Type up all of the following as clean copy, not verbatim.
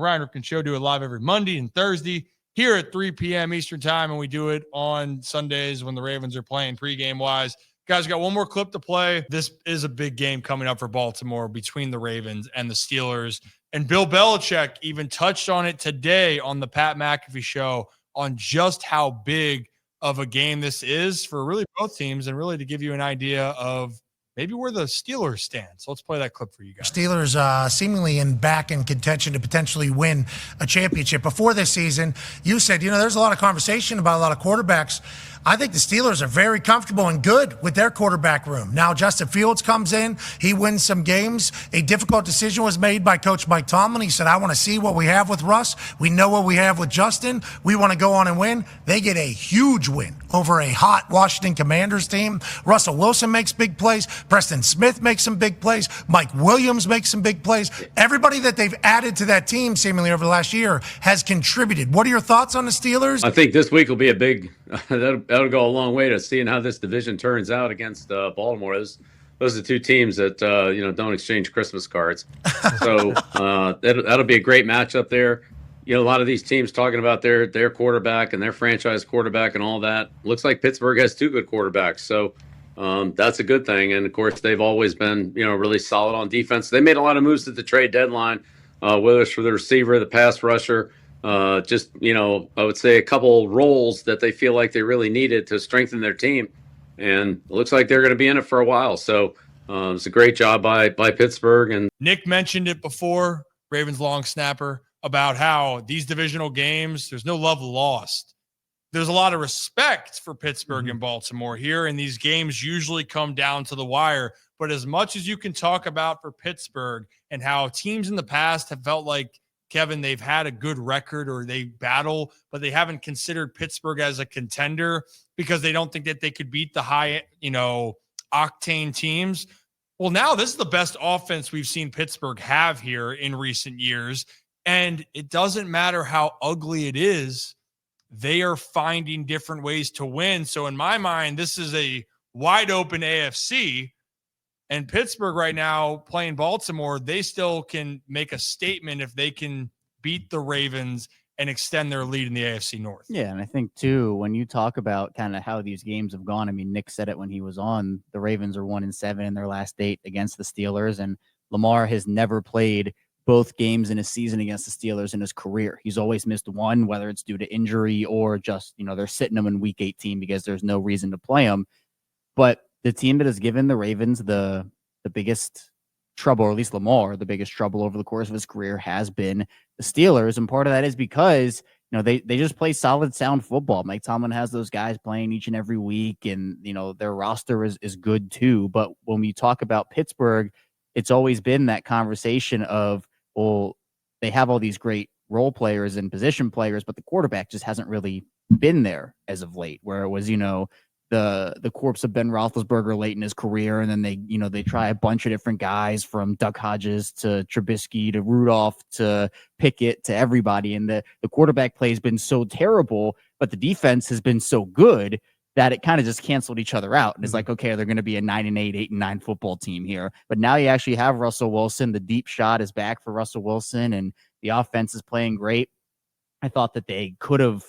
Ryan Ripken Show. Do it live every Monday and Thursday here at 3 p.m. Eastern time, and we do it on Sundays when the Ravens are playing pregame-wise. Guys, got one more clip to play. This is a big game coming up for Baltimore between the Ravens and the Steelers. And Bill Belichick even touched on it today on the Pat McAfee Show on just how big of a game this is for really both teams, and really to give you an idea of maybe where the Steelers stand. So let's play that clip for you guys. Steelers seemingly back in contention to potentially win a championship. Before this season, you said, there's a lot of conversation about a lot of quarterbacks. I think the Steelers are very comfortable and good with their quarterback room. Now, Justin Fields comes in. He wins some games. A difficult decision was made by Coach Mike Tomlin. He said, I want to see what we have with Russ. We know what we have with Justin. We want to go on and win. They get a huge win over a hot Washington Commanders team. Russell Wilson makes big plays. Preston Smith makes some big plays. Mike Williams makes some big plays. Everybody that they've added to that team seemingly over the last year has contributed. What are your thoughts on the Steelers? I think this week will be a big that'll go a long way to seeing how this division turns out against Baltimore. Those are two teams that don't exchange Christmas cards. So that'll be a great matchup there. A lot of these teams talking about their quarterback and their franchise quarterback and all that. Looks like Pittsburgh has two good quarterbacks, so that's a good thing. And of course, they've always been really solid on defense. They made a lot of moves at the trade deadline, whether it's for the receiver, the pass rusher. I would say a couple roles that they feel like they really needed to strengthen their team. And it looks like they're going to be in it for a while. So it's a great job by Pittsburgh. And Nick mentioned it before, Ravens long snapper, about how these divisional games, there's no love lost. There's a lot of respect for Pittsburgh and Baltimore here, and these games usually come down to the wire. But as much as you can talk about for Pittsburgh and how teams in the past have felt like, Kevin, they've had a good record or they battle, but they haven't considered Pittsburgh as a contender because they don't think that they could beat the high, octane teams. Well, now this is the best offense we've seen Pittsburgh have here in recent years. And it doesn't matter how ugly it is, they are finding different ways to win. So in my mind, this is a wide open AFC. And Pittsburgh right now playing Baltimore, they still can make a statement if they can beat the Ravens and extend their lead in the AFC North. Yeah, and I think, too, when you talk about kind of how these games have gone, I mean, Nick said it when he was on, the Ravens are 1-7 in their last 8 against the Steelers, and Lamar has never played both games in a season against the Steelers in his career. He's always missed one, whether it's due to injury or just, they're sitting him in Week 18 because there's no reason to play him. But the team that has given the Ravens the biggest trouble, or at least Lamar, the biggest trouble over the course of his career has been the Steelers. And part of that is because, they just play solid, sound football. Mike Tomlin has those guys playing each and every week, and, their roster is good too. But when we talk about Pittsburgh, it's always been that conversation of, well, they have all these great role players and position players, but the quarterback just hasn't really been there as of late, where it was, the corpse of Ben Roethlisberger late in his career, and then they try a bunch of different guys from Duck Hodges to Trubisky to Rudolph to Pickett to everybody, and the quarterback play has been so terrible, but the defense has been so good that it kind of just canceled each other out. And it's like, okay, they're going to be a 9-8, 8-9 football team here, but now you actually have Russell Wilson. The deep shot is back for Russell Wilson, and the offense is playing great. I thought that they could have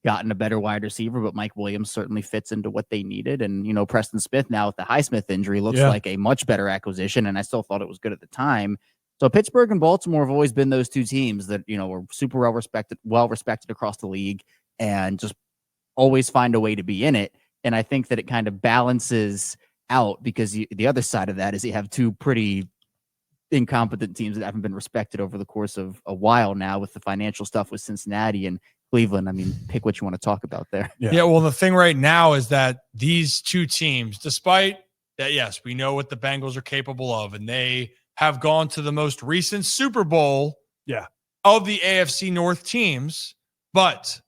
gotten a better wide receiver, but Mike Williams certainly fits into what they needed. And, Preston Smith now with the Highsmith injury looks like a much better acquisition. And I still thought it was good at the time. So Pittsburgh and Baltimore have always been those two teams that, were super well respected across the league and just always find a way to be in it. And I think that it kind of balances out because the other side of that is you have two pretty incompetent teams that haven't been respected over the course of a while now with the financial stuff with Cincinnati and Cleveland. I mean, pick what you want to talk about there. Yeah, well, the thing right now is that these two teams, despite that, yes, we know what the Bengals are capable of, and they have gone to the most recent Super Bowl of the AFC North teams, but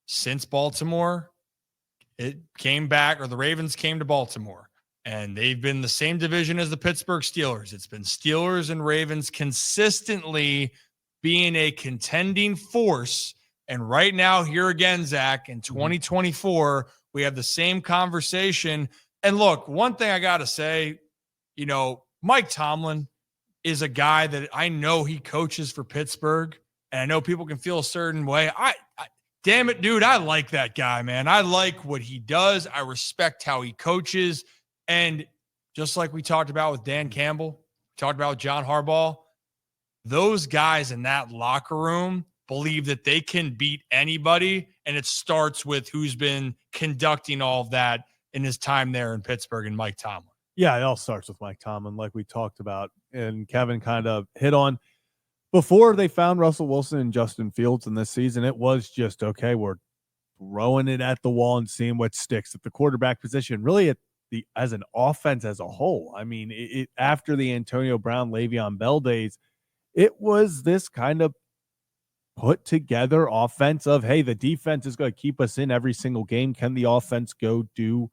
since Baltimore, it came back, or the Ravens came to Baltimore, and they've been the same division as the Pittsburgh Steelers. It's been Steelers and Ravens consistently being a contending force. And right now, here again, Zach, in 2024, we have the same conversation. And look, one thing I got to say, Mike Tomlin is a guy that I know he coaches for Pittsburgh, And I know people can feel a certain way. Damn it, dude, I like that guy, man. I like what he does. I respect how he coaches. And just like we talked about with Dan Campbell, talked about with John Harbaugh, those guys in that locker room believe that they can beat anybody. And it starts with who's been conducting all of that in his time there in Pittsburgh and Mike Tomlin. Yeah, it all starts with Mike Tomlin, like we talked about. And Kevin kind of hit on before they found Russell Wilson and Justin Fields in this season, it was just, okay, we're throwing it at the wall and seeing what sticks at the quarterback position, really as an offense as a whole. I mean, after the Antonio Brown, Le'Veon Bell days, it was this kind of put together offense of, hey, the defense is going to keep us in every single game. Can the offense go do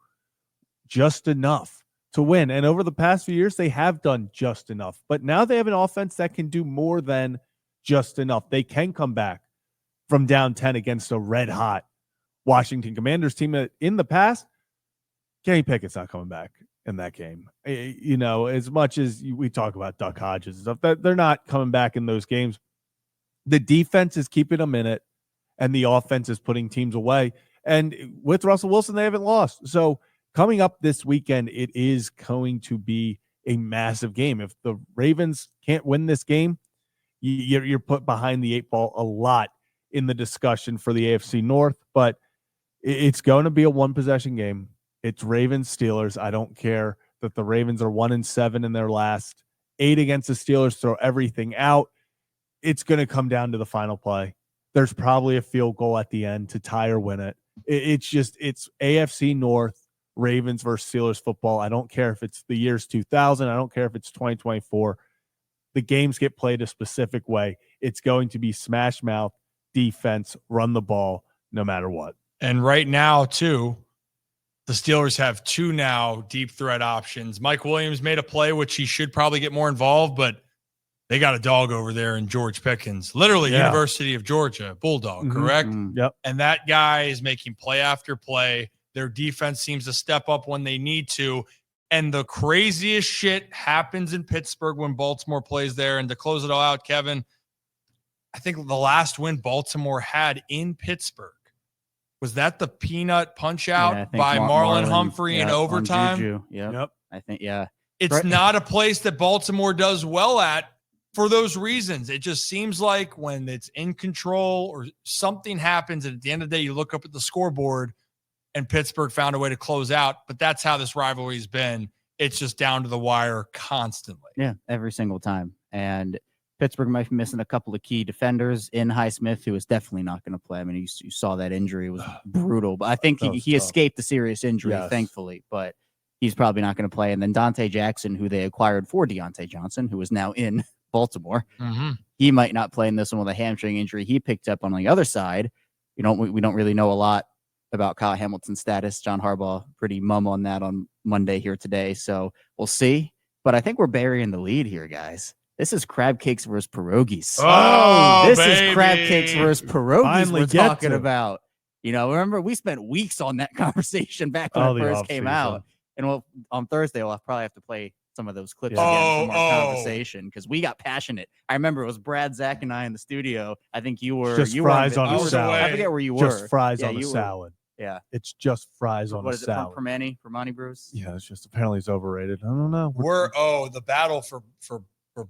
just enough to win? And over the past few years, they have done just enough. But now they have an offense that can do more than just enough. They can come back from down 10 against a red-hot Washington Commanders team. In the past, Kenny Pickett's not coming back in that game. You know, as much as we talk about Duck Hodges and stuff, they're not coming back in those games. The defense is keeping them in it, and the offense is putting teams away. And with Russell Wilson, they haven't lost. So coming up this weekend, it is going to be a massive game. If the Ravens can't win this game, you're put behind the 8 ball a lot in the discussion for the AFC North. But it's going to be a one-possession game. It's Ravens-Steelers. I don't care that the Ravens are 1-7 in their last 8 against the Steelers. Throw everything out. It's going to come down to the final play. There's probably a field goal at the end to tie or win it. It's AFC North, Ravens versus Steelers football. I don't care if it's the years 2000. I don't care if it's 2024. The games get played a specific way. It's going to be smash mouth, defense, run the ball, no matter what. And right now, too, the Steelers have 2 now deep threat options. Mike Williams made a play, which he should probably get more involved, but they got a dog over there in George Pickens, literally University of Georgia, Bulldog, correct? Yep. And that guy is making play after play. Their defense seems to step up when they need to. And the craziest shit happens in Pittsburgh when Baltimore plays there. And to close it all out, Kevin, I think the last win Baltimore had in Pittsburgh, was that the peanut punch out by Marlon Humphrey in overtime? Yep. I think, It's not a place that Baltimore does well at for those reasons. It just seems like when it's in control or something happens, and at the end of the day, you look up at the scoreboard and Pittsburgh found a way to close out. But that's how this rivalry has been. It's just down to the wire constantly. Yeah, every single time. And Pittsburgh might be missing a couple of key defenders in Highsmith, who is definitely not going to play. I mean, you saw that injury. It was brutal. But I think he escaped the serious injury, thankfully. But he's probably not going to play. And then Dante Jackson, who they acquired for Deontay Johnson, who is now in Baltimore, he might not play in this one with a hamstring injury he picked up on the other side. We don't really know a lot about Kyle Hamilton's status. John Harbaugh pretty mum on that on Monday here today, so we'll see. But I think we're burying the lead here, guys. This is crab cakes versus pierogies. This is crab cakes versus pierogies Finally we're talking about. You know, remember we spent weeks on that conversation back when it first came out. And on Thursday we'll probably have to play some of those clips again from our conversation, because we got passionate. I remember it was Brad, Zach, and I in the studio. I think you were just fries on a salad. I forget where you were. Just fries on a salad. Yeah, it's just fries on a salad. What is it from Permane Bruce? Yeah, it's just apparently it's overrated. I don't know. The battle for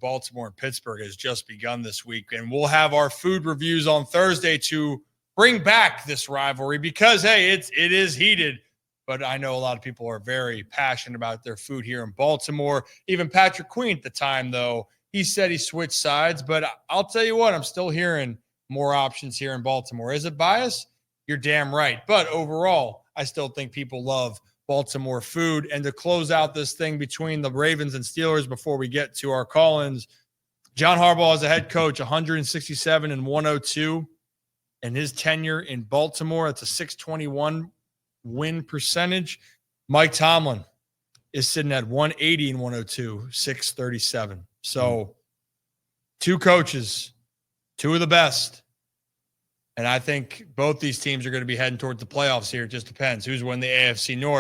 Baltimore and Pittsburgh has just begun this week, and we'll have our food reviews on Thursday to bring back this rivalry, because hey, it is heated. But I know a lot of people are very passionate about their food here in Baltimore. Even Patrick Queen at the time, though, he said he switched sides. But I'll tell you what, I'm still hearing more options here in Baltimore. Is it bias? You're damn right. But overall, I still think people love Baltimore food. And to close out this thing between the Ravens and Steelers before we get to our call-ins, John Harbaugh as a head coach, 167-102. And his tenure in Baltimore, it's a 621 win percentage. Mike Tomlin is sitting at 180-102, 637. So 2 coaches, 2 of the best. And I think both these teams are going to be heading towards the playoffs here. It just depends who's winning the AFC North.